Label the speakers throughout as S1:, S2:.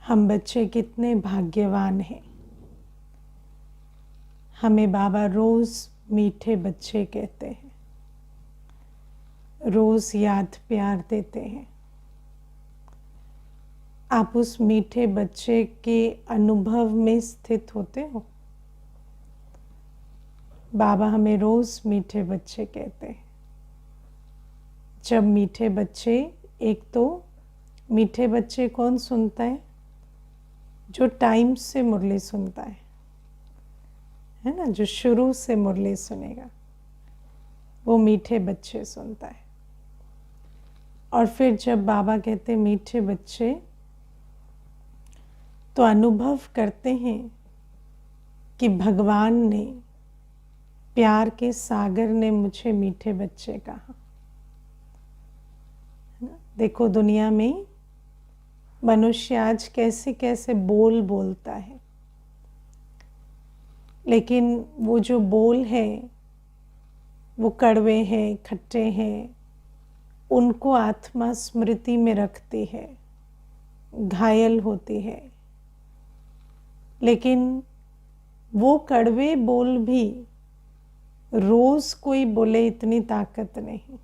S1: हम बच्चे कितने भाग्यवान हैं। हमें बाबा रोज मीठे बच्चे कहते हैं, रोज याद प्यार देते हैं। आप उस मीठे बच्चे के अनुभव में स्थित होते हो। बाबा हमें रोज मीठे बच्चे कहते हैं। जब मीठे बच्चे, एक तो मीठे बच्चे कौन सुनता है? जो टाइम से मुरली सुनता है ना, जो शुरू से मुरली सुनेगा वो मीठे बच्चे सुनता है। और फिर जब बाबा कहते मीठे बच्चे, तो अनुभव करते हैं कि भगवान ने, प्यार के सागर ने मुझे मीठे बच्चे कहा। देखो दुनिया में मनुष्य आज कैसे कैसे बोल बोलता है, लेकिन वो जो बोल है वो कड़वे हैं, खट्टे हैं। उनको आत्मा स्मृति में रखती है, घायल होती है। लेकिन वो कड़वे बोल भी रोज कोई बोले इतनी ताकत नहीं।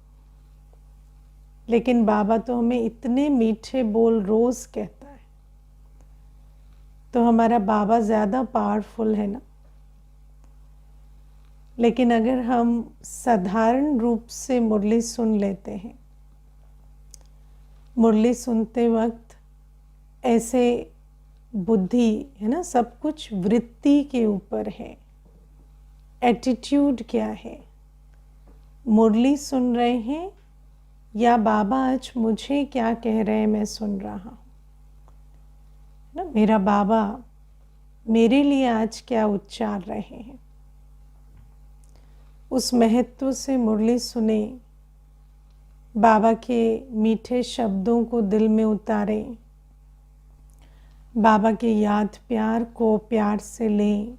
S1: लेकिन बाबा तो हमें इतने मीठे बोल रोज कहता है, तो हमारा बाबा ज़्यादा पावरफुल है ना। लेकिन अगर हम साधारण रूप से मुरली सुन लेते हैं, मुरली सुनते वक्त ऐसे बुद्धि है ना, सब कुछ वृत्ति के ऊपर है। एटीट्यूड क्या है? मुरली सुन रहे हैं या बाबा आज मुझे क्या कह रहे हैं मैं सुन रहा हूँ ना। मेरा बाबा मेरे लिए आज क्या उच्चार रहे हैं, उस महत्व से मुरली सुने। बाबा के मीठे शब्दों को दिल में उतारें, बाबा के याद प्यार को प्यार से लें।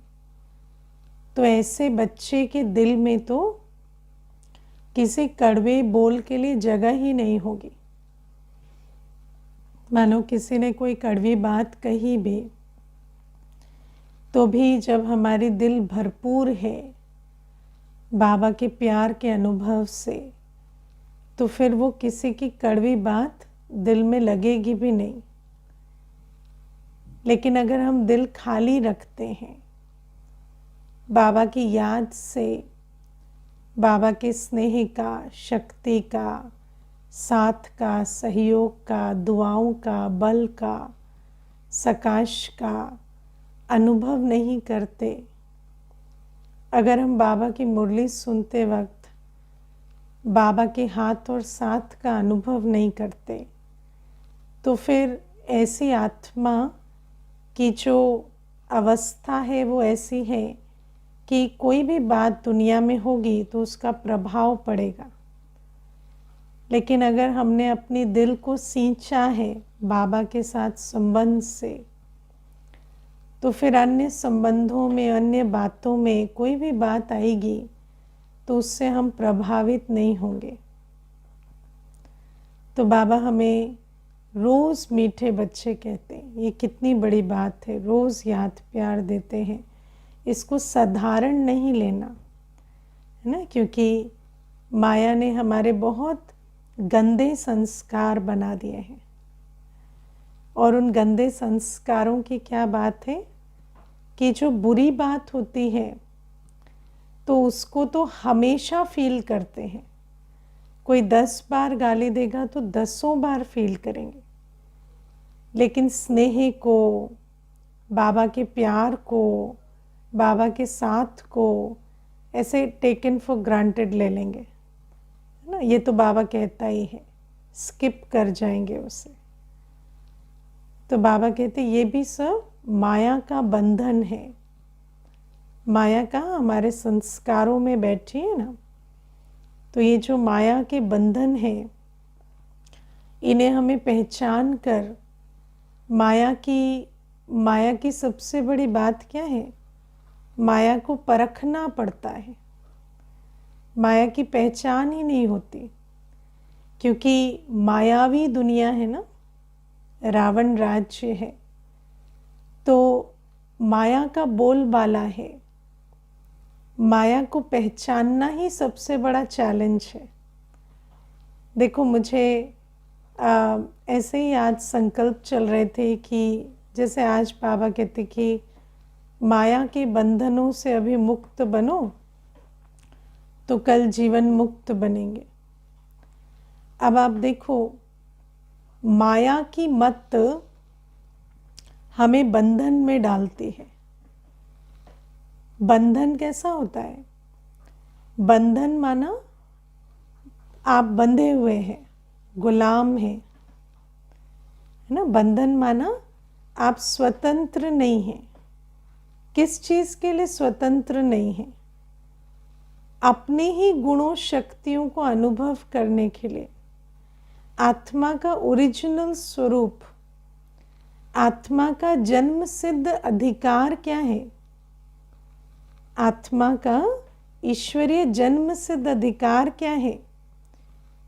S1: तो ऐसे बच्चे के दिल में तो किसी कड़वे बोल के लिए जगह ही नहीं होगी। मानो किसी ने कोई कड़वी बात कही भी, तो भी जब हमारी दिल भरपूर है बाबा के प्यार के अनुभव से, तो फिर वो किसी की कड़वी बात दिल में लगेगी भी नहीं। लेकिन अगर हम दिल खाली रखते हैं बाबा की याद से, बाबा के स्नेह का, शक्ति का, साथ का, सहयोग का, दुआओं का, बल का, सकाश का अनुभव नहीं करते, अगर हम बाबा की मुरली सुनते वक्त बाबा के हाथ और साथ का अनुभव नहीं करते, तो फिर ऐसी आत्मा की जो अवस्था है वो ऐसी है कि कोई भी बात दुनिया में होगी तो उसका प्रभाव पड़ेगा। लेकिन अगर हमने अपनी दिल को सींचा है बाबा के साथ संबंध से, तो फिर अन्य संबंधों में, अन्य बातों में कोई भी बात आएगी तो उससे हम प्रभावित नहीं होंगे। तो बाबा हमें रोज़ मीठे बच्चे कहते हैं। ये कितनी बड़ी बात है, रोज़ याद प्यार देते हैं। इसको साधारण नहीं लेना है ना, क्योंकि माया ने हमारे बहुत गंदे संस्कार बना दिए हैं। और उन गंदे संस्कारों की क्या बात है कि जो बुरी बात होती है तो उसको तो हमेशा फील करते हैं। कोई 10 बार गाली देगा तो 10 बार फील करेंगे। लेकिन स्नेह को, बाबा के प्यार को, बाबा के साथ को ऐसे टेकन फॉर ग्रांटेड ले लेंगे, है ना। ये तो बाबा कहता ही है, स्किप कर जाएंगे उसे। तो बाबा कहते ये भी सब माया का बंधन है। माया का हमारे संस्कारों में बैठी है ना, तो ये जो माया के बंधन है, इन्हें हमें पहचान कर माया की सबसे बड़ी बात क्या है? माया को परखना पड़ता है। माया की पहचान ही नहीं होती, क्योंकि मायावी दुनिया है ना, रावण राज्य है। तो माया का बोलबाला है, माया को पहचानना ही सबसे बड़ा चैलेंज है। देखो मुझे ऐसे ही आज संकल्प चल रहे थे कि जैसे आज बाबा कहते कि माया के बंधनों से अभी मुक्त बनो तो कल जीवन मुक्त बनेंगे। अब आप देखो, माया की मत हमें बंधन में डालती है। बंधन कैसा होता है? बंधन माना आप बंधे हुए हैं, गुलाम हैं, है ना। बंधन माना आप स्वतंत्र नहीं हैं। किस चीज़ के लिए स्वतंत्र नहीं हैं? अपने ही गुणों शक्तियों को अनुभव करने के लिए। आत्मा का ओरिजिनल स्वरूप, आत्मा का जन्म सिद्ध अधिकार क्या है? आत्मा का ईश्वरीय जन्म सिद्ध अधिकार क्या है?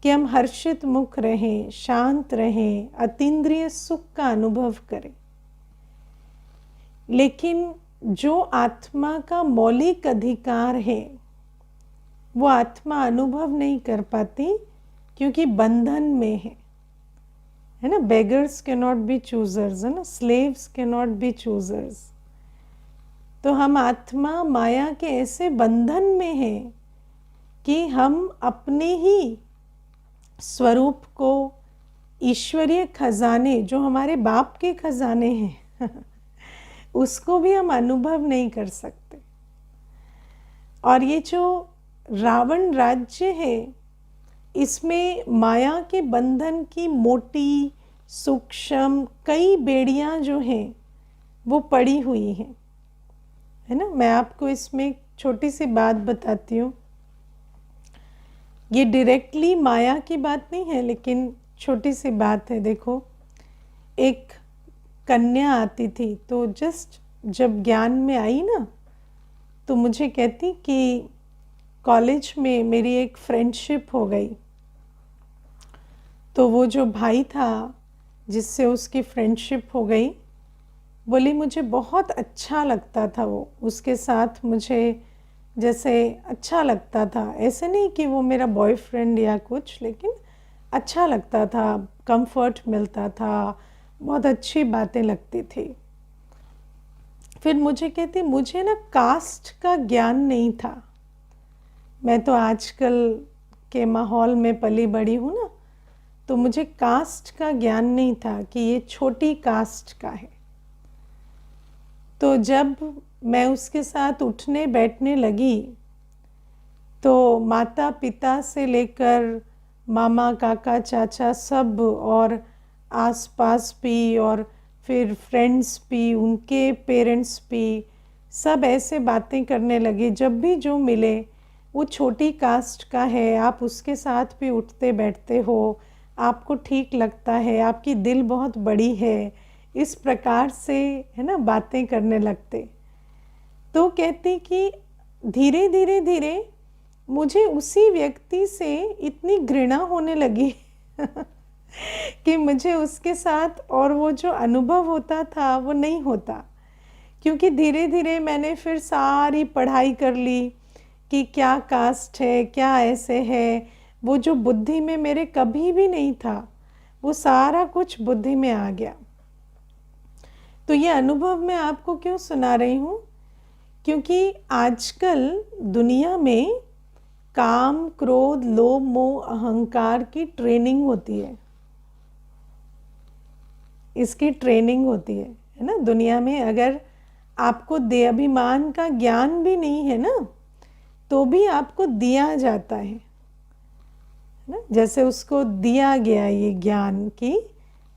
S1: कि हम हर्षित मुख रहें, शांत रहें, अतीन्द्रिय सुख का अनुभव करें। लेकिन जो आत्मा का मौलिक अधिकार है वो आत्मा अनुभव नहीं कर पाती क्योंकि बंधन में है ना। Beggars can not be choosers, है ना। Slaves can not be choosers. तो हम आत्मा माया के ऐसे बंधन में हैं कि हम अपने ही स्वरूप को, ईश्वरीय खजाने जो हमारे बाप के खजाने हैं उसको भी हम अनुभव नहीं कर सकते। और ये जो रावण राज्य है इसमें माया के बंधन की मोटी सूक्ष्म कई बेड़ियां जो हैं वो पड़ी हुई हैं, है ना। मैं आपको इसमें एक छोटी सी बात बताती हूँ। ये डायरेक्टली माया की बात नहीं है लेकिन छोटी सी बात है। देखो, एक कन्या आती थी तो जस्ट जब ज्ञान में आई ना तो मुझे कहती कि कॉलेज में मेरी एक फ्रेंडशिप हो गई। तो वो जो भाई था जिससे उसकी फ्रेंडशिप हो गई, बोली मुझे बहुत अच्छा लगता था वो, उसके साथ मुझे जैसे अच्छा लगता था। ऐसे नहीं कि वो मेरा बॉयफ्रेंड या कुछ, लेकिन अच्छा लगता था, कंफर्ट मिलता था, बहुत अच्छी बातें लगती थी। फिर मुझे कहती मुझे ना कास्ट का ज्ञान नहीं था। मैं तो आजकल के माहौल में पली बड़ी हूँ ना, तो मुझे कास्ट का ज्ञान नहीं था कि ये छोटी कास्ट का है। तो जब मैं उसके साथ उठने बैठने लगी तो माता पिता से लेकर मामा काका चाचा सब और आसपास भी और फिर फ्रेंड्स भी, उनके पेरेंट्स भी, सब ऐसे बातें करने लगे। जब भी जो मिले वो छोटी कास्ट का है, आप उसके साथ भी उठते बैठते हो, आपको ठीक लगता है, आपकी दिल बहुत बड़ी है, इस प्रकार से, है ना, बातें करने लगते। तो कहती कि धीरे धीरे धीरे मुझे उसी व्यक्ति से इतनी घृणा होने लगी कि मुझे उसके साथ और वो जो अनुभव होता था वो नहीं होता। क्योंकि धीरे धीरे मैंने फिर सारी पढ़ाई कर ली कि क्या कास्ट है, क्या ऐसे है। वो जो बुद्धि में मेरे कभी भी नहीं था वो सारा कुछ बुद्धि में आ गया। तो ये अनुभव मैं आपको क्यों सुना रही हूँ? क्योंकि आजकल दुनिया में काम, क्रोध, लोभ, मोह, अहंकार की ट्रेनिंग होती है। इसकी ट्रेनिंग होती है ना। दुनिया में अगर आपको देहाभिमान का ज्ञान भी नहीं है ना तो भी आपको दिया जाता है ना। जैसे उसको दिया गया ये ज्ञान कि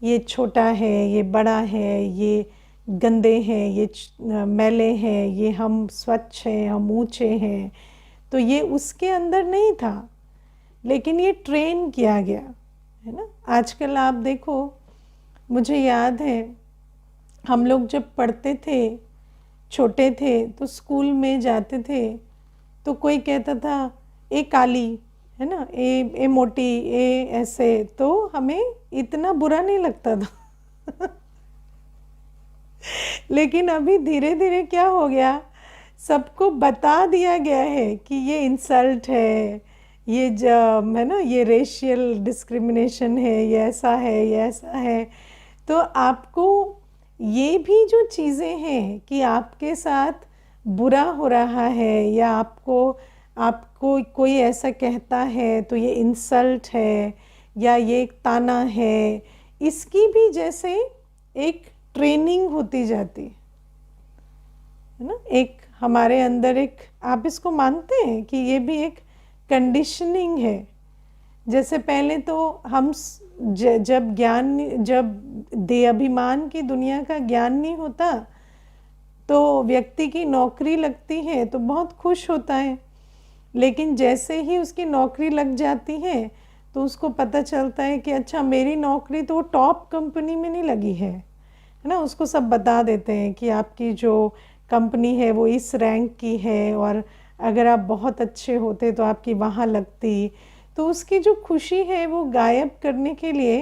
S1: ये छोटा है, ये बड़ा है, ये गंदे हैं, ये मैले हैं, ये हम स्वच्छ हैं, हम ऊंचे हैं। तो ये उसके अंदर नहीं था लेकिन ये ट्रेन किया गया है ना। आजकल आप देखो, मुझे याद है हम लोग जब पढ़ते थे, छोटे थे, तो स्कूल में जाते थे तो कोई कहता था ए काली, है ना, ए मोटी, ए ऐसे, तो हमें इतना बुरा नहीं लगता था लेकिन अभी धीरे धीरे क्या हो गया, सबको बता दिया गया है कि ये इंसल्ट है, ये जब है ना, ये रेशियल डिस्क्रिमिनेशन है, ये ऐसा है, ये ऐसा है। तो आपको ये भी जो चीज़ें हैं कि आपके साथ बुरा हो रहा है, या आपको आपको कोई ऐसा कहता है तो ये इंसल्ट है या ये एक ताना है, इसकी भी जैसे एक ट्रेनिंग होती जाती है ना। एक हमारे अंदर एक, आप इसको मानते हैं कि ये भी एक कंडीशनिंग है। जैसे पहले तो हम जब देहाभिमान की दुनिया का ज्ञान नहीं होता तो व्यक्ति की नौकरी लगती है तो बहुत खुश होता है, लेकिन जैसे ही उसकी नौकरी लग जाती है तो उसको पता चलता है कि अच्छा, मेरी नौकरी तो टॉप कंपनी में नहीं लगी है ना। उसको सब बता देते हैं कि आपकी जो कंपनी है वो इस रैंक की है, और अगर आप बहुत अच्छे होते तो आपकी वहाँ लगती। तो उसकी जो खुशी है वो गायब करने के लिए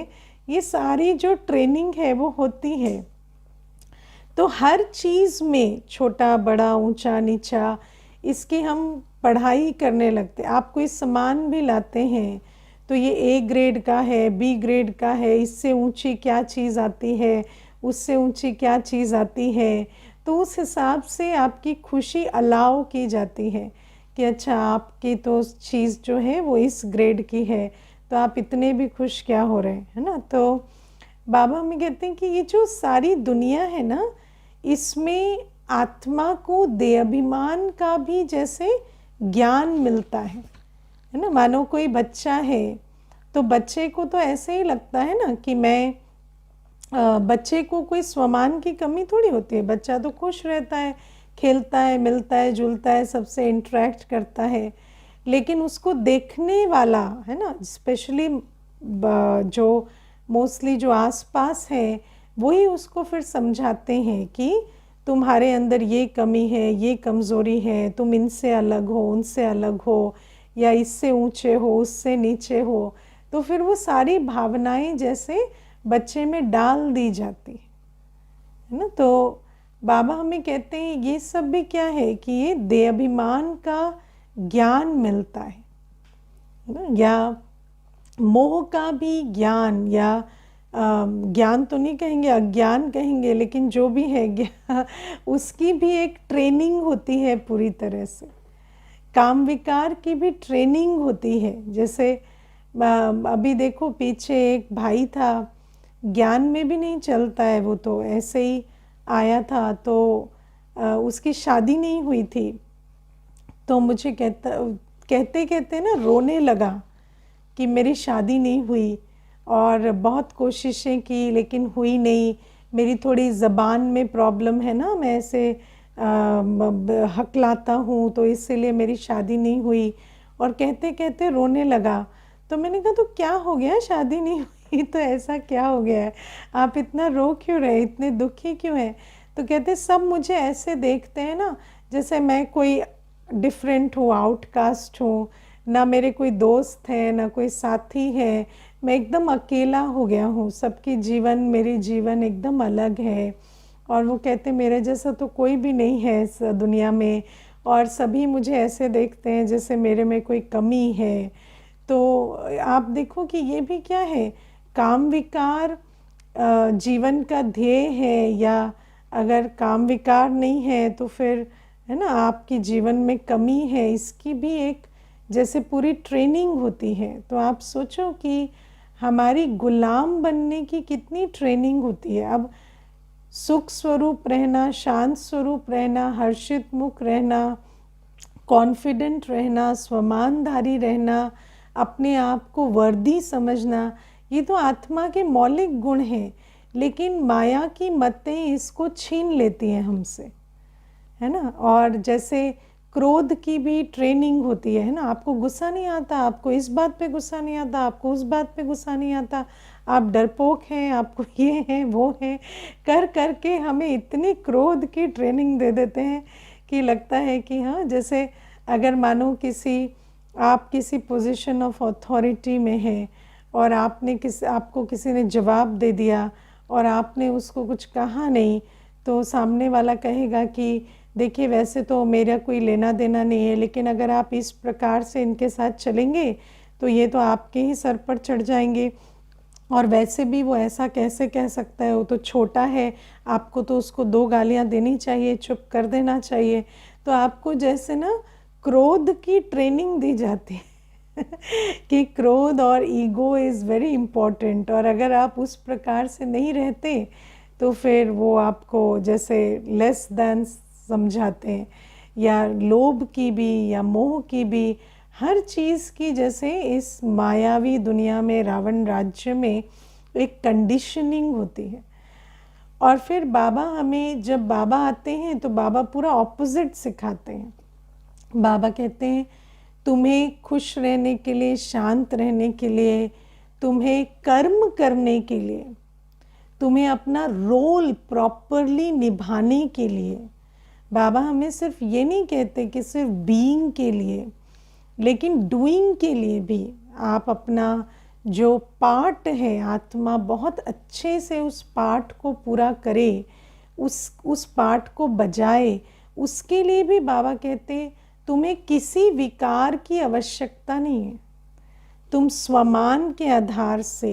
S1: ये सारी जो ट्रेनिंग है वो होती है। तो हर चीज़ में छोटा बड़ा ऊंचा नीचा इसकी हम पढ़ाई करने लगते। आप कोई सामान भी लाते हैं तो ये ए ग्रेड का है, बी ग्रेड का है, इससे ऊंची क्या चीज़ आती है, उससे ऊंची क्या चीज़ आती है। तो उस हिसाब से आपकी खुशी अलाउ की जाती है कि अच्छा, आपकी तो चीज़ जो है वो इस ग्रेड की है, तो आप इतने भी खुश क्या हो रहे हैं, है ना। तो बाबा हमें कहते हैं कि ये जो सारी दुनिया है ना, इसमें आत्मा को देहाभिमान का भी जैसे ज्ञान मिलता है ना। मानो कोई बच्चा है तो बच्चे को तो ऐसे ही लगता है ना कि मैं बच्चे को कोई स्वमान की कमी थोड़ी होती है। बच्चा तो खुश रहता है, खेलता है, मिलता है, जुलता है, सबसे इंटरेक्ट करता है। लेकिन उसको देखने वाला है ना, स्पेशली जो मोस्टली जो आसपास है, वही उसको फिर समझाते हैं कि तुम्हारे अंदर ये कमी है, ये कमज़ोरी है, तुम इनसे अलग हो, उनसे अलग हो, या इससे ऊंचे हो, उससे नीचे हो। तो फिर वो सारी भावनाएं जैसे बच्चे में डाल दी जाती है ना। तो बाबा हमें कहते हैं ये सब भी क्या है कि ये देहाभिमान का ज्ञान मिलता है ना, या मोह का भी ज्ञान, या ज्ञान तो नहीं कहेंगे, अज्ञान कहेंगे, लेकिन जो भी है उसकी भी एक ट्रेनिंग होती है पूरी तरह से। काम विकार की भी ट्रेनिंग होती है। जैसे अभी देखो, पीछे एक भाई था, ज्ञान में भी नहीं चलता है, वो तो ऐसे ही आया था, तो उसकी शादी नहीं हुई थी। तो मुझे कहते कहते ना रोने लगा कि मेरी शादी नहीं हुई, और बहुत कोशिशें की लेकिन हुई नहीं। मेरी थोड़ी ज़बान में प्रॉब्लम है ना, मैं ऐसे हकलाता हूँ, तो इसीलिए मेरी शादी नहीं हुई। और कहते कहते रोने लगा। तो मैंने कहा तो क्या हो गया, शादी नहीं हुई तो ऐसा क्या हो गया है, आप इतना रो क्यों रहे, इतने दुखी क्यों हैं। तो कहते सब मुझे ऐसे देखते हैं ना जैसे मैं कोई डिफरेंट हूँ, आउटकास्ट हूँ, ना मेरे कोई दोस्त हैं, ना कोई साथी है, मैं एकदम अकेला हो गया हूँ, सबकी जीवन मेरी जीवन एकदम अलग है। और वो कहते मेरे जैसा तो कोई भी नहीं है इस दुनिया में, और सभी मुझे ऐसे देखते हैं जैसे मेरे में कोई कमी है। तो आप देखो कि ये भी क्या है, काम विकार जीवन का ध्येय है, या अगर काम विकार नहीं है तो फिर है ना आपकी जीवन में कमी है, इसकी भी एक जैसे पूरी ट्रेनिंग होती है। तो आप सोचो कि हमारी गुलाम बनने की कितनी ट्रेनिंग होती है। अब सुख स्वरूप रहना, शांत स्वरूप रहना, हर्षित मुख रहना, कॉन्फिडेंट रहना, स्वमानधारी रहना, अपने आप को वर्दी समझना, ये तो आत्मा के मौलिक गुण हैं। लेकिन माया की मतें इसको छीन लेती हैं हमसे, है ना। और जैसे क्रोध की भी ट्रेनिंग होती है ना, आपको गुस्सा नहीं आता, आपको इस बात पे गुस्सा नहीं आता, आपको उस बात पे गुस्सा नहीं आता, आप डरपोक हैं, आपको ये है वो है, कर कर के हमें इतनी क्रोध की ट्रेनिंग दे देते हैं कि लगता है कि हाँ, जैसे अगर मानो आप किसी पोजीशन ऑफ अथॉरिटी में हैं और आपको किसी ने जवाब दे दिया और आपने उसको कुछ कहा नहीं, तो सामने वाला कहेगा कि देखिए वैसे तो मेरा कोई लेना देना नहीं है, लेकिन अगर आप इस प्रकार से इनके साथ चलेंगे तो ये तो आपके ही सर पर चढ़ जाएंगे, और वैसे भी वो ऐसा कैसे कह सकता है, वो तो छोटा है, आपको तो उसको 2 गालियां देनी चाहिए, चुप कर देना चाहिए। तो आपको जैसे ना क्रोध की ट्रेनिंग दी जाती है कि क्रोध और ईगो इज़ वेरी इम्पॉर्टेंट, और अगर आप उस प्रकार से नहीं रहते तो फिर वो आपको जैसे लेस देन समझाते हैं, या लोभ की भी या मोह की भी, हर चीज़ की जैसे इस मायावी दुनिया में, रावण राज्य में एक कंडीशनिंग होती है। और फिर बाबा हमें, जब बाबा आते हैं तो बाबा पूरा ऑपोजिट सिखाते हैं। बाबा कहते हैं तुम्हें खुश रहने के लिए, शांत रहने के लिए, तुम्हें कर्म करने के लिए, तुम्हें अपना रोल प्रॉपरली निभाने के लिए, बाबा हमें सिर्फ ये नहीं कहते कि सिर्फ बीइंग के लिए, लेकिन डूइंग के लिए भी आप अपना जो पार्ट है, आत्मा बहुत अच्छे से उस पार्ट को पूरा करे, उस पार्ट को बजाए, उसके लिए भी बाबा कहते तुम्हें किसी विकार की आवश्यकता नहीं है। तुम स्वमान के आधार से,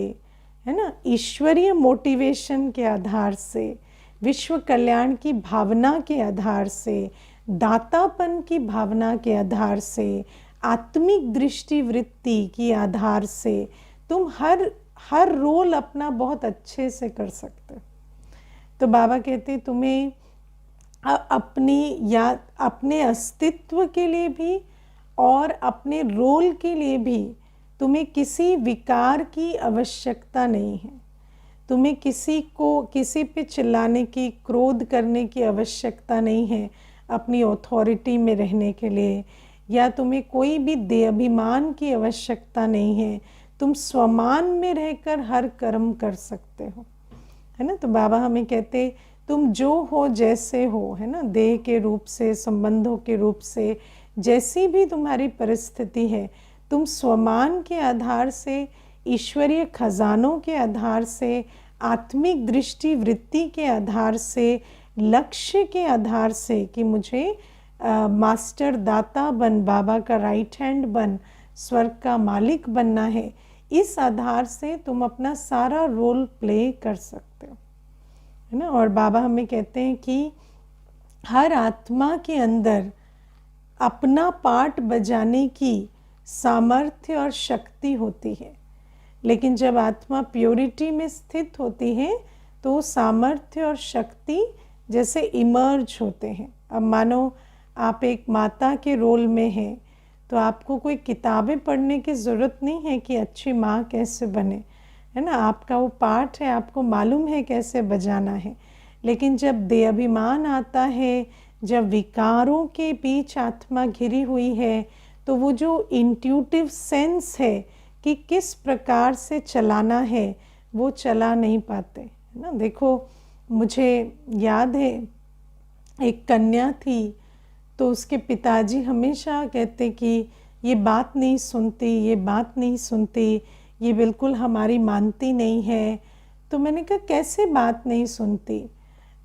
S1: है ना, ईश्वरीय मोटिवेशन के आधार से, विश्व कल्याण की भावना के आधार से, दातापन की भावना के आधार से, आत्मिक दृष्टि वृत्ति की आधार से तुम हर रोल अपना बहुत अच्छे से कर सकते हो। तो बाबा कहते तुम्हें अपने अस्तित्व के लिए भी और अपने रोल के लिए भी तुम्हें किसी विकार की आवश्यकता नहीं है। तुम्हें किसी पे चिल्लाने की, क्रोध करने की आवश्यकता नहीं है अपनी अथॉरिटी में रहने के लिए, या तुम्हें कोई भी देहाभिमान की आवश्यकता नहीं है। तुम स्वमान में रहकर हर कर्म कर सकते हो, है ना। तो बाबा हमें कहते तुम जो हो जैसे हो, है ना, देह के रूप से, संबंधों के रूप से, जैसी भी तुम्हारी परिस्थिति है, तुम स्वमान के आधार से, ईश्वरीय खजानों के आधार से, आत्मिक दृष्टि वृत्ति के आधार से, लक्ष्य के आधार से कि मुझे मास्टर दाता बन, बाबा का राइट हैंड बन, स्वर्ग का मालिक बनना है, इस आधार से तुम अपना सारा रोल प्ले कर सकते हो, है ना। और बाबा हमें कहते हैं कि हर आत्मा के अंदर अपना पार्ट बजाने की सामर्थ्य और शक्ति होती है, लेकिन जब आत्मा प्योरिटी में स्थित होती है तो सामर्थ्य और शक्ति जैसे इमर्ज होते हैं। अब मानो आप एक माता के रोल में हैं, तो आपको कोई किताबें पढ़ने की ज़रूरत नहीं है कि अच्छी माँ कैसे बने, है ना। आपका वो पार्ट है, आपको मालूम है कैसे बजाना है। लेकिन जब देहाभिमान आता है, जब विकारों के बीच आत्मा घिरी हुई है, तो वो जो इंट्यूटिव सेंस है कि किस प्रकार से चलाना है, वो चला नहीं पाते, है ना। देखो मुझे याद है एक कन्या थी, तो उसके पिताजी हमेशा कहते कि ये बात नहीं सुनती, ये बात नहीं सुनती, ये बिल्कुल हमारी मानती नहीं है। तो मैंने कहा कैसे बात नहीं सुनती?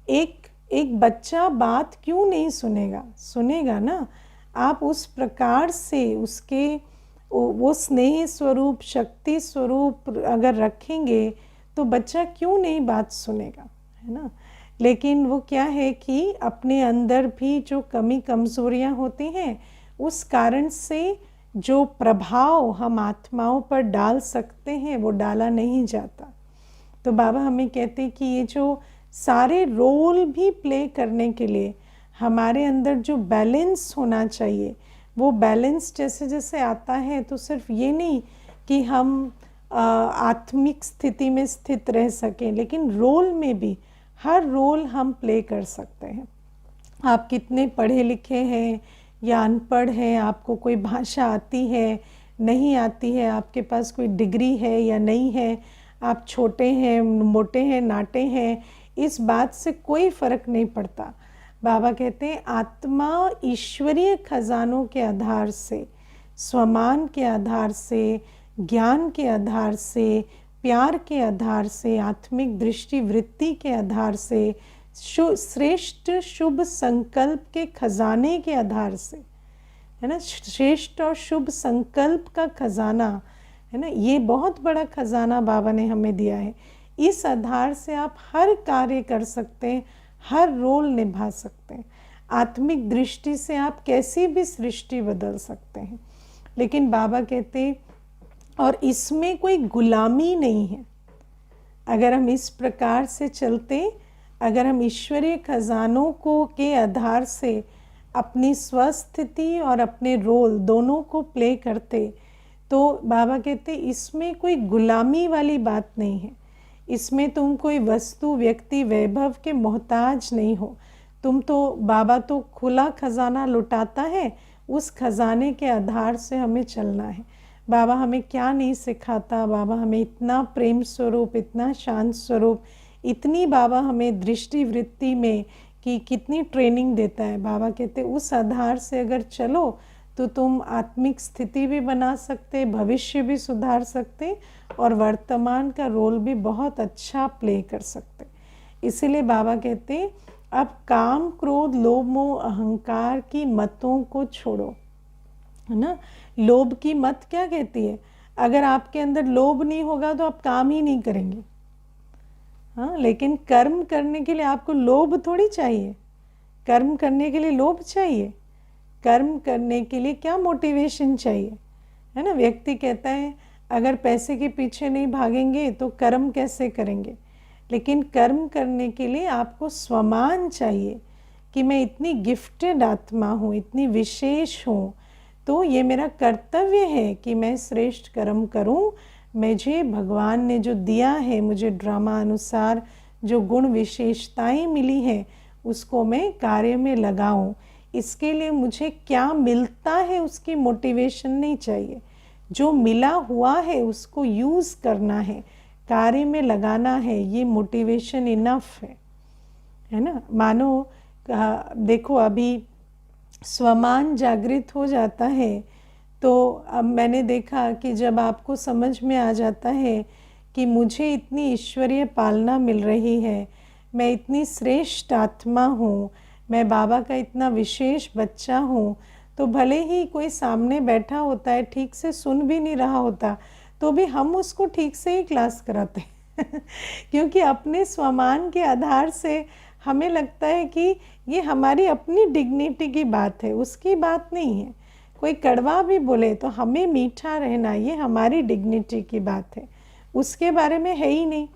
S1: एक बच्चा बात क्यों नहीं सुनेगा? सुनेगा ना। आप उस प्रकार से उसके वो स्नेह स्वरूप, शक्ति स्वरूप अगर रखेंगे तो बच्चा क्यों नहीं बात सुनेगा, है ना। लेकिन वो क्या है कि अपने अंदर भी जो कमी कमज़ोरियाँ होती हैं, उस कारण से जो प्रभाव हम आत्माओं पर डाल सकते हैं वो डाला नहीं जाता। तो बाबा हमें कहते हैं कि ये जो सारे रोल भी प्ले करने के लिए हमारे अंदर जो बैलेंस होना चाहिए, वो बैलेंस जैसे जैसे आता है तो सिर्फ ये नहीं कि हम आत्मिक स्थिति में स्थित रह सकें, लेकिन रोल में भी हर रोल हम प्ले कर सकते हैं। आप कितने पढ़े लिखे हैं या अनपढ़ हैं, आपको कोई भाषा आती है, नहीं आती है, आपके पास कोई डिग्री है या नहीं है, आप छोटे हैं, मोटे हैं, नाटे हैं, इस बात से कोई फ़र्क नहीं पड़ता। बाबा कहते हैं आत्मा ईश्वरीय खजानों के आधार से, स्वमान के आधार से, ज्ञान के आधार से, प्यार के आधार से, आत्मिक दृष्टि वृत्ति के आधार से, श्रेष्ठ शुभ संकल्प के खजाने के आधार से, है ना, श्रेष्ठ और शुभ संकल्प का खजाना, है ना, ये बहुत बड़ा खजाना बाबा ने हमें दिया है। इस आधार से आप हर कार्य कर सकते हैं, हर रोल निभा सकते हैं। आत्मिक दृष्टि से आप कैसी भी सृष्टि बदल सकते हैं। लेकिन बाबा कहते और इसमें कोई गुलामी नहीं है। अगर हम इस प्रकार से चलते, अगर हम ईश्वरीय खजानों को के आधार से अपनी स्वस्थिति और अपने रोल दोनों को प्ले करते, तो बाबा कहते इसमें कोई गुलामी वाली बात नहीं है। इसमें तुम कोई वस्तु, व्यक्ति, वैभव के मोहताज नहीं हो। तुम तो, बाबा तो खुला खजाना लुटाता है, उस खजाने के आधार से हमें चलना है। बाबा हमें क्या नहीं सिखाता, बाबा हमें इतना प्रेम स्वरूप, इतना शांत स्वरूप, इतनी बाबा हमें दृष्टि वृत्ति में कि कितनी ट्रेनिंग देता है। बाबा कहते उस आधार से अगर चलो तो तुम आत्मिक स्थिति भी बना सकते, भविष्य भी सुधार सकते और वर्तमान का रोल भी बहुत अच्छा प्ले कर सकते। इसीलिए बाबा कहते अब काम, क्रोध, लोभ, मोह, अहंकार की मतों को छोड़ो, है ना। लोभ की मत क्या कहती है? अगर आपके अंदर लोभ नहीं होगा तो आप काम ही नहीं करेंगे। हाँ, लेकिन कर्म करने के लिए आपको लोभ थोड़ी चाहिए। कर्म करने के लिए लोभ चाहिए। कर्म करने के लिए क्या मोटिवेशन चाहिए, है ना। व्यक्ति कहता है अगर पैसे के पीछे नहीं भागेंगे तो कर्म कैसे करेंगे। लेकिन कर्म करने के लिए आपको स्वमान चाहिए कि मैं इतनी गिफ्टेड आत्मा हूँ, इतनी विशेष हूँ, तो ये मेरा कर्तव्य है कि मैं श्रेष्ठ कर्म करूँ। मुझे भगवान ने जो दिया है, मुझे ड्रामा अनुसार जो गुण विशेषताएं मिली हैं, उसको मैं कार्य में लगाऊं। इसके लिए मुझे क्या मिलता है उसकी मोटिवेशन नहीं चाहिए। जो मिला हुआ है उसको यूज़ करना है, कार्य में लगाना है, ये मोटिवेशन इनफ है ना। मानो देखो अभी स्वमान जागृत हो जाता है तो अब मैंने देखा कि जब आपको समझ में आ जाता है कि मुझे इतनी ईश्वरीय पालना मिल रही है, मैं इतनी श्रेष्ठ आत्मा हूँ, मैं बाबा का इतना विशेष बच्चा हूँ, तो भले ही कोई सामने बैठा होता है, ठीक से सुन भी नहीं रहा होता, तो भी हम उसको ठीक से ही क्लास कराते हैं क्योंकि अपने स्वमान के आधार से हमें लगता है कि ये हमारी अपनी डिग्निटी की बात है, उसकी बात नहीं है। कोई कड़वा भी बोले तो हमें मीठा रहना, ये हमारी डिग्निटी की बात है, उसके बारे में है ही नहीं।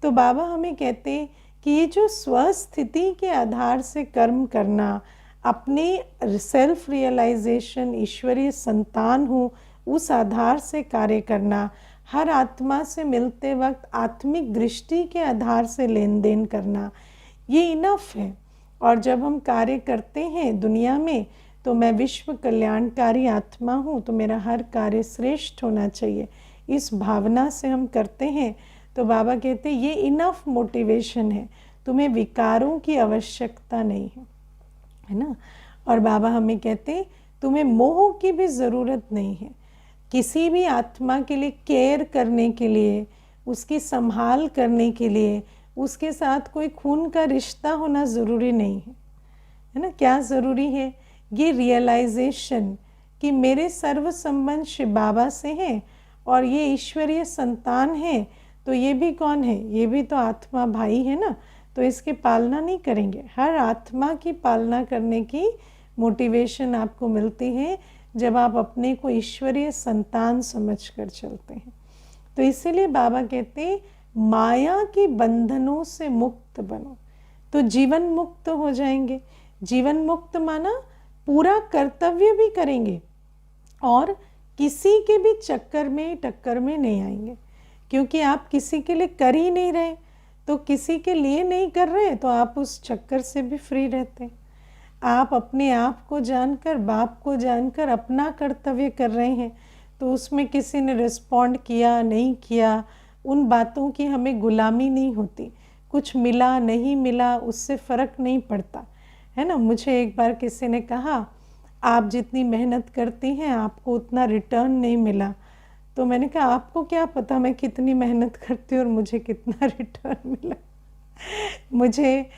S1: तो बाबा हमें कहते हैं कि ये जो स्वस्थिति के आधार से कर्म करना, अपने सेल्फ रियलाइजेशन, ईश्वरीय संतान हूँ, उस आधार से कार्य करना, हर आत्मा से मिलते वक्त आत्मिक दृष्टि के आधार से लेन देन करना, ये इनफ है। और जब हम कार्य करते हैं दुनिया में, तो मैं विश्व कल्याणकारी आत्मा हूँ, तो मेरा हर कार्य श्रेष्ठ होना चाहिए, इस भावना से हम करते हैं। तो बाबा कहते हैं ये इनफ मोटिवेशन है, तुम्हें विकारों की आवश्यकता नहीं है ना। और बाबा हमें कहते तुम्हें मोह की भी ज़रूरत नहीं है। किसी भी आत्मा के लिए केयर करने के लिए, उसकी संभाल करने के लिए, उसके साथ कोई खून का रिश्ता होना ज़रूरी नहीं है ना। क्या ज़रूरी है? ये रियलाइजेशन कि मेरे सर्व संबंध शिव बाबा से हैं और ये ईश्वरीय संतान है, तो ये भी कौन है? ये भी तो आत्मा भाई है ना, तो इसकी पालना नहीं करेंगे। हर आत्मा की पालना करने की मोटिवेशन आपको मिलती है जब आप अपने को ईश्वरीय संतान समझकर चलते हैं। तो इसीलिए बाबा कहते माया के बंधनों से मुक्त बनो, तो जीवन मुक्त हो जाएंगे। जीवन मुक्त माना पूरा कर्तव्य भी करेंगे और किसी के भी चक्कर में, टक्कर में नहीं आएंगे, क्योंकि आप किसी के लिए कर ही नहीं रहे, तो किसी के लिए नहीं कर रहे तो आप उस चक्कर से भी फ्री रहते हैं। आप अपने आप को जानकर, बाप को जानकर अपना कर्तव्य कर रहे हैं, तो उसमें किसी ने रिस्पॉन्ड किया नहीं किया, उन बातों की हमें गुलामी नहीं होती। कुछ मिला नहीं मिला उससे फ़र्क नहीं पड़ता, है ना। मुझे एक बार किसी ने कहा आप जितनी मेहनत करती हैं आपको उतना रिटर्न नहीं मिला, तो मैंने कहा आपको क्या पता मैं कितनी मेहनत करती हूँ और मुझे कितना रिटर्न मिला। मुझे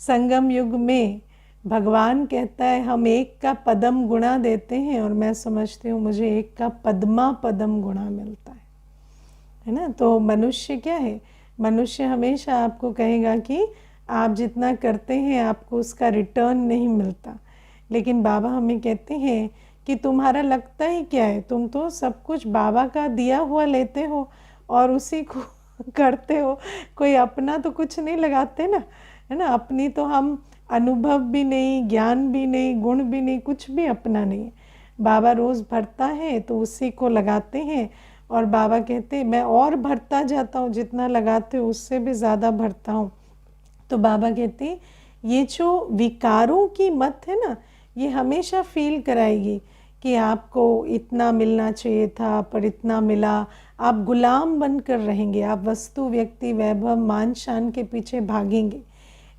S1: संगम युग में भगवान कहता है हम एक का पदम गुणा देते हैं, और मैं समझती हूँ मुझे एक का पद्मा पदम गुणा मिलता है ना। तो मनुष्य क्या है, मनुष्य हमेशा आपको कहेगा कि आप जितना करते हैं आपको उसका रिटर्न नहीं मिलता, लेकिन बाबा हमें कहते हैं कि तुम्हारा लगता ही क्या है, तुम तो सब कुछ बाबा का दिया हुआ लेते हो और उसी को करते हो, कोई अपना तो कुछ नहीं लगाते ना, है ना। अपनी तो हम अनुभव भी नहीं, ज्ञान भी नहीं, गुण भी नहीं, कुछ भी अपना नहीं है। बाबा रोज़ भरता है तो उसी को लगाते हैं, और बाबा कहते हैं मैं और भरता जाता हूँ, जितना लगाते हो उससे भी ज़्यादा भरता हूँ। तो बाबा कहते हैं ये जो विकारों की मत है ना, ये हमेशा फील कराएगी कि आपको इतना मिलना चाहिए था पर इतना मिला, आप गुलाम बनकर रहेंगे, आप वस्तु व्यक्ति वैभव मान शान के पीछे भागेंगे।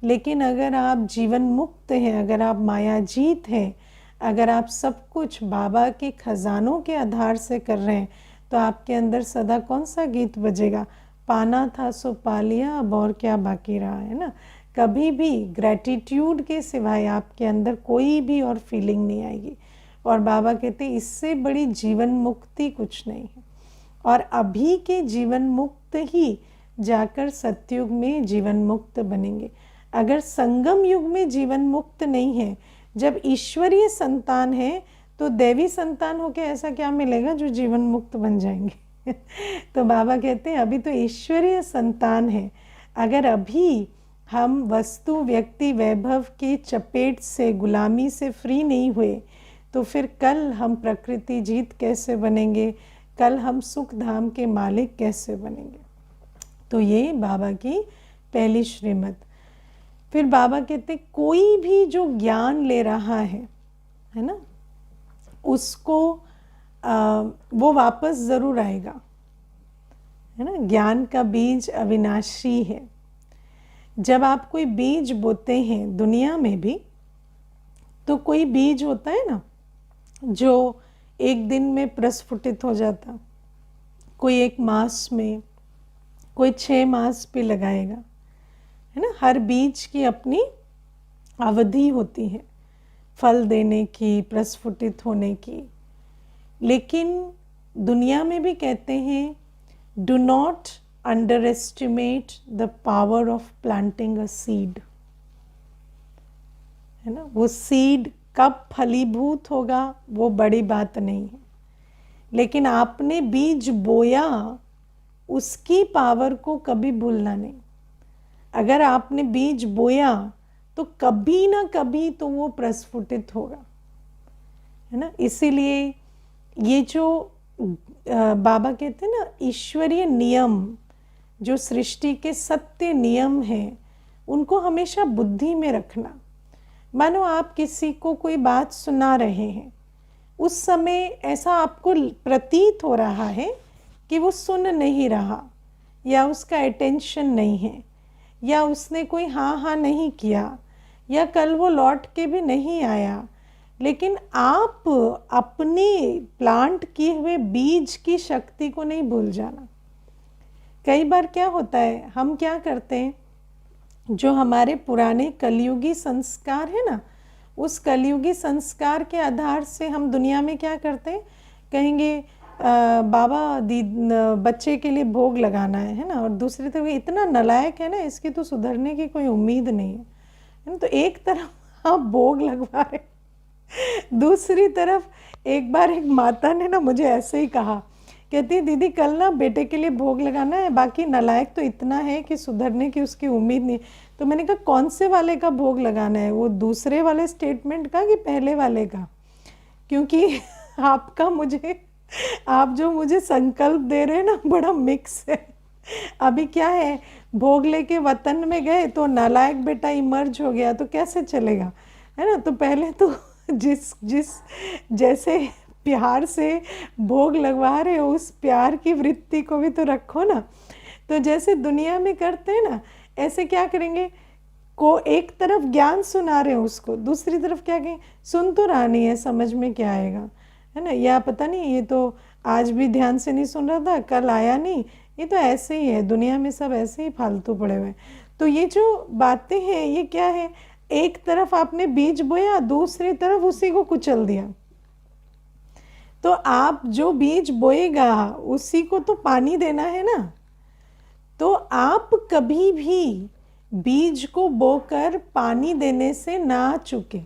S1: लेकिन अगर आप जीवन मुक्त हैं, अगर आप मायाजीत हैं, अगर आप सब कुछ बाबा के खजानों के आधार से कर रहे हैं, तो आपके अंदर सदा कौन सा गीत बजेगा, पाना था सो पा लिया, अब और क्या बाकी रहा, है ना। कभी भी ग्रैटिट्यूड के सिवाय आपके अंदर कोई भी और फीलिंग नहीं आएगी। और बाबा कहते हैं इससे बड़ी जीवन मुक्ति कुछ नहीं है। और अभी के जीवन मुक्त ही जाकर सतयुग में जीवन मुक्त बनेंगे। अगर संगम युग में जीवन मुक्त नहीं है, जब ईश्वरीय संतान है तो दैवी संतान होके ऐसा क्या मिलेगा जो जीवन मुक्त बन जाएंगे। तो बाबा कहते हैं अभी तो ईश्वरीय संतान है, अगर अभी हम वस्तु व्यक्ति वैभव की चपेट से, गुलामी से फ्री नहीं हुए, तो फिर कल हम प्रकृति जीत कैसे बनेंगे, कल हम सुख धाम के मालिक कैसे बनेंगे। तो ये बाबा की पहली श्रीमत। फिर बाबा कहते कोई भी जो ज्ञान ले रहा है ना, उसको वो वापस ज़रूर आएगा, है ना। ज्ञान का बीज अविनाशी है। जब आप कोई बीज बोते हैं दुनिया में भी, तो कोई बीज होता है ना जो एक दिन में प्रस्फुटित हो जाता, कोई 1 मास में, कोई 6 मास पे लगाएगा, है ना। हर बीज की अपनी अवधि होती है फल देने की, प्रस्फुटित होने की। लेकिन दुनिया में भी कहते हैं do not under estimate the power of planting a seed, है ना। वो सीड कब फलीभूत होगा वो बड़ी बात नहीं है, लेकिन आपने बीज बोया उसकी पावर को कभी भूलना नहीं। अगर आपने बीज बोया तो कभी ना कभी तो वो प्रस्फुटित होगा, है ना। इसीलिए ये जो बाबा कहते हैं ना ईश्वरीय नियम, जो सृष्टि के सत्य नियम हैं, उनको हमेशा बुद्धि में रखना। मानो आप किसी को कोई बात सुना रहे हैं, उस समय ऐसा आपको प्रतीत हो रहा है कि वो सुन नहीं रहा, या उसका अटेंशन नहीं है, या उसने कोई हाँ हाँ नहीं किया, या कल वो लौट के भी नहीं आया, लेकिन आप अपने प्लांट किए हुए बीज की शक्ति को नहीं भूल जाना। कई बार क्या होता है, हम क्या करते हैं, जो हमारे पुराने कलयुगी संस्कार है ना, उस कलयुगी संस्कार के आधार से हम दुनिया में क्या करते हैं, कहेंगे बाबा बच्चे के लिए भोग लगाना है ना, और दूसरी तरफ इतना नालायक है ना, इसकी तो सुधरने की कोई उम्मीद नहीं है। तो एक तरफ आप भोग लगवा रहे, दूसरी तरफ एक बार एक माता ने ना मुझे ऐसे ही कहा, कहती दीदी कल ना बेटे के लिए भोग लगाना है, बाकी नालायक तो इतना है कि सुधरने की उसकी उम्मीद नहीं। तो मैंने कहा कौन से वाले का भोग लगाना है, वो दूसरे वाले स्टेटमेंट का कि पहले वाले का, क्योंकि आपका मुझे, आप जो मुझे संकल्प दे रहे हैं ना बड़ा मिक्स है। अभी क्या है, भोग लेके वतन में गए तो नालायक बेटा इमर्ज हो गया, तो कैसे चलेगा, है ना। तो पहले तो जिस जैसे प्यार से भोग लगवा रहे हो उस प्यार की वृत्ति को भी तो रखो ना। तो जैसे दुनिया में करते हैं ना, ऐसे क्या करेंगे, को एक तरफ ज्ञान सुना रहे हो उसको, दूसरी तरफ क्या कहें, सुन तो रहा नहीं है, समझ में क्या आएगा, है ना। या पता नहीं, ये तो आज भी ध्यान से नहीं सुन रहा था, कल आया नहीं, ये तो ऐसे ही है, दुनिया में सब ऐसे ही फालतू पड़े हुए हैं। तो ये जो बातें हैं ये क्या है, एक तरफ आपने बीज बोया, दूसरी तरफ उसी को कुचल दिया। तो आप जो बीज बोएगा उसी को तो पानी देना है ना। तो आप कभी भी बीज को बोकर पानी देने से ना चूके।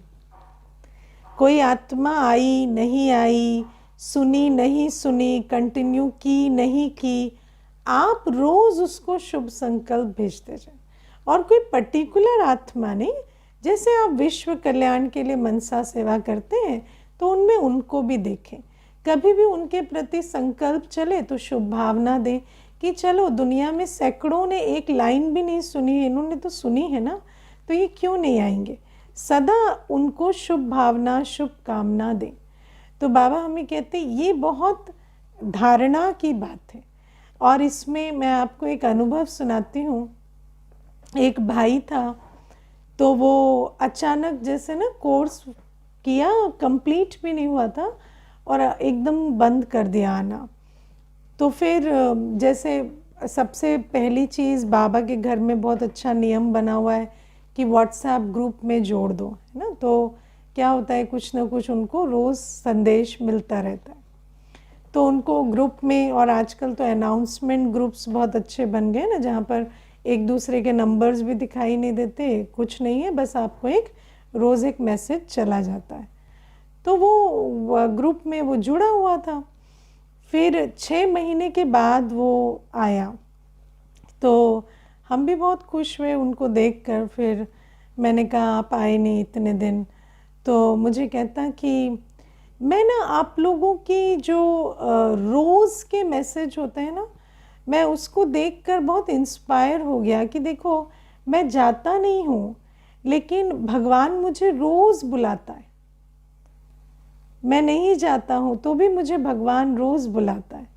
S1: कोई आत्मा आई नहीं आई, सुनी नहीं सुनी, कंटिन्यू की नहीं की, आप रोज उसको शुभ संकल्प भेजते जाए। और कोई पर्टिकुलर आत्मा नहीं, जैसे आप विश्व कल्याण के लिए मनसा सेवा करते हैं तो उनमें उनको भी देखें। कभी भी उनके प्रति संकल्प चले तो शुभ भावना दें कि चलो दुनिया में सैकड़ों ने एक लाइन भी नहीं सुनी है, इन्होंने तो सुनी है ना, तो ये क्यों नहीं आएंगे। सदा उनको शुभ भावना शुभ कामना दें। तो बाबा हमें कहते ये बहुत धारणा की बात है। और इसमें मैं आपको एक अनुभव सुनाती हूँ। एक भाई था, तो वो अचानक जैसे ना कोर्स किया, कंप्लीट भी नहीं हुआ था और एकदम बंद कर दिया आना। तो फिर जैसे सबसे पहली चीज़, बाबा के घर में बहुत अच्छा नियम बना हुआ है कि व्हाट्सएप ग्रुप में जोड़ दो, है ना। तो क्या होता है, कुछ ना कुछ उनको रोज़ संदेश मिलता रहता है। तो उनको ग्रुप में, और आजकल तो अनाउंसमेंट ग्रुप्स बहुत अच्छे बन गए ना, जहाँ पर एक दूसरे के नंबर्स भी दिखाई नहीं देते, कुछ नहीं है, बस आपको एक रोज़ एक मैसेज चला जाता है। तो वो ग्रुप में वो जुड़ा हुआ था। फिर 6 महीने के बाद वो आया, तो हम भी बहुत खुश हुए उनको देखकर। फिर मैंने कहा आप आए नहीं इतने दिन, तो मुझे कहता कि मैं ना आप लोगों की जो रोज़ के मैसेज होते हैं ना, मैं उसको देखकर बहुत इंस्पायर हो गया कि देखो मैं जाता नहीं हूँ, लेकिन भगवान मुझे रोज़ बुलाता है। मैं नहीं जाता हूँ तो भी मुझे भगवान रोज़ बुलाता है।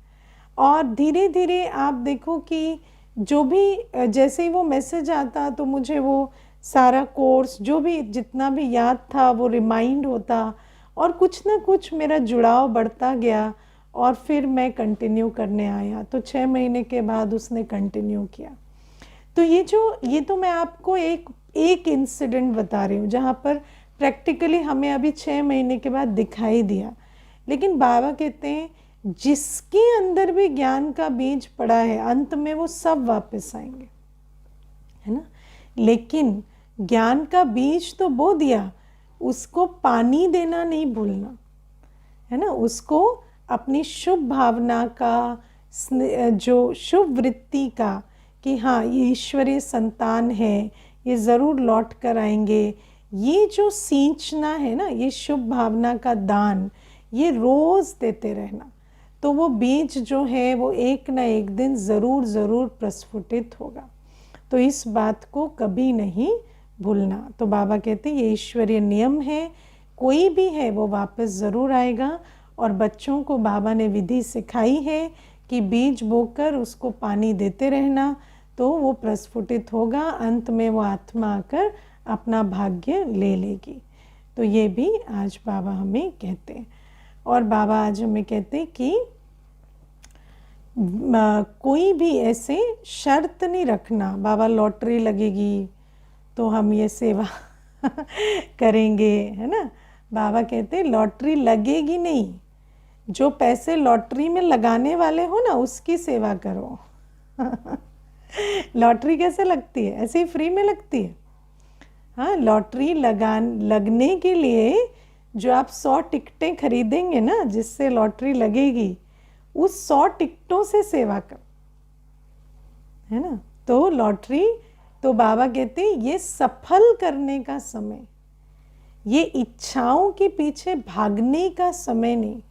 S1: और धीरे धीरे आप देखो कि जो भी, जैसे ही वो मैसेज आता तो मुझे वो सारा कोर्स जो भी जितना भी याद था वो रिमाइंड होता, और कुछ ना कुछ मेरा जुड़ाव बढ़ता गया। और फिर मैं कंटिन्यू करने आया, तो 6 महीने के बाद उसने कंटिन्यू किया। तो ये तो मैं आपको एक इंसिडेंट बता रही हूँ जहाँ पर प्रैक्टिकली हमें अभी 6 महीने के बाद दिखाई दिया। लेकिन बाबा कहते हैं जिसके अंदर भी ज्ञान का बीज पड़ा है, अंत में वो सब वापस आएंगे, है ना। लेकिन ज्ञान का बीज तो बो दिया, उसको पानी देना नहीं भूलना, है ना। उसको अपनी शुभ भावना का, जो शुभ वृत्ति का, कि हाँ ये ईश्वरीय संतान है, ये ज़रूर लौट कर आएंगे, ये जो सींचना है ना, ये शुभ भावना का दान, ये रोज़ देते रहना। तो वो बीज जो है वो एक ना एक दिन ज़रूर ज़रूर प्रस्फुटित होगा। तो इस बात को कभी नहीं भूलना। तो बाबा कहते हैं ये ईश्वरीय नियम है, कोई भी है वो वापस ज़रूर आएगा। और बच्चों को बाबा ने विधि सिखाई है कि बीज बोकर उसको पानी देते रहना, तो वो प्रस्फुटित होगा, अंत में वो आत्मा आकर अपना भाग्य ले लेगी। तो ये भी आज बाबा हमें कहते हैं। और बाबा आज हमें कहते हैं कि कोई भी ऐसे शर्त नहीं रखना, बाबा लॉटरी लगेगी तो हम ये सेवा करेंगे, है ना। बाबा कहते हैं लॉटरी लगेगी नहीं, जो पैसे लॉटरी में लगाने वाले हो ना उसकी सेवा करो। लॉटरी कैसे लगती है, ऐसे ही फ्री में लगती है। हाँ, लॉटरी लगने के लिए जो आप 100 टिकटें खरीदेंगे ना, जिससे लॉटरी लगेगी, उस 100 टिकटों से सेवा करो, है ना। तो लॉटरी, तो बाबा कहते हैं ये सफल करने का समय, ये इच्छाओं के पीछे भागने का समय नहीं,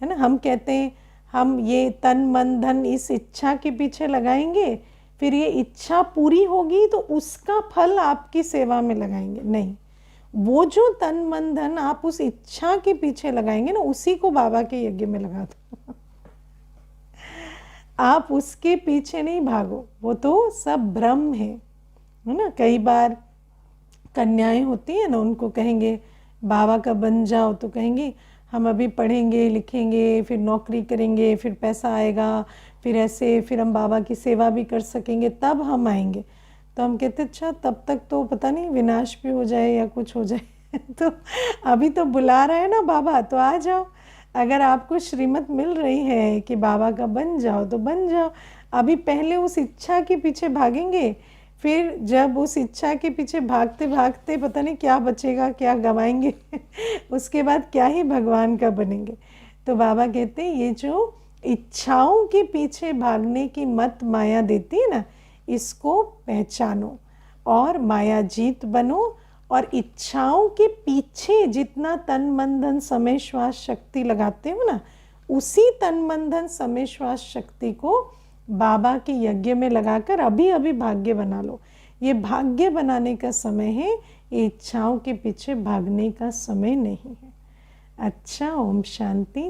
S1: है ना। हम कहते हैं हम ये तन मन धन इस इच्छा के पीछे लगाएंगे, फिर ये इच्छा पूरी होगी तो उसका फल आपकी सेवा में लगाएंगे, नहीं। वो जो तन मन धन आप उस इच्छा के पीछे लगाएंगे ना, उसी को बाबा के यज्ञ में लगा दो। आप उसके पीछे नहीं भागो, वो तो सब भ्रम है ना। कई बार कन्याएं होती हैं ना, उनको कहेंगे बाबा का बन जाओ, तो कहेंगे हम अभी पढ़ेंगे लिखेंगे, फिर नौकरी करेंगे, फिर पैसा आएगा, फिर ऐसे, फिर हम बाबा की सेवा भी कर सकेंगे, तब हम आएंगे। तो हम कहते अच्छा तब तक तो पता नहीं विनाश भी हो जाए या कुछ हो जाए तो अभी तो बुला रहे हैं ना बाबा, तो आ जाओ। अगर आपको श्रीमत मिल रही है कि बाबा का बन जाओ तो बन जाओ। अभी पहले उस इच्छा के पीछे भागेंगे, फिर जब उस इच्छा के पीछे भागते भागते पता नहीं क्या बचेगा, क्या गवाएंगे उसके बाद क्या ही भगवान का बनेंगे। तो बाबा कहते हैं ये जो इच्छाओं के पीछे भागने की मत माया देती है ना, इसको पहचानो और माया जीत बनो। और इच्छाओं के पीछे जितना तन मन धन समय श्वास शक्ति लगाते हो ना, उसी तन मन धन समय श्वास शक्ति को बाबा के यज्ञ में लगाकर अभी अभी भाग्य बना लो। ये भाग्य बनाने का समय है, ये इच्छाओं के पीछे भागने का समय नहीं है। अच्छा, ओम शांति।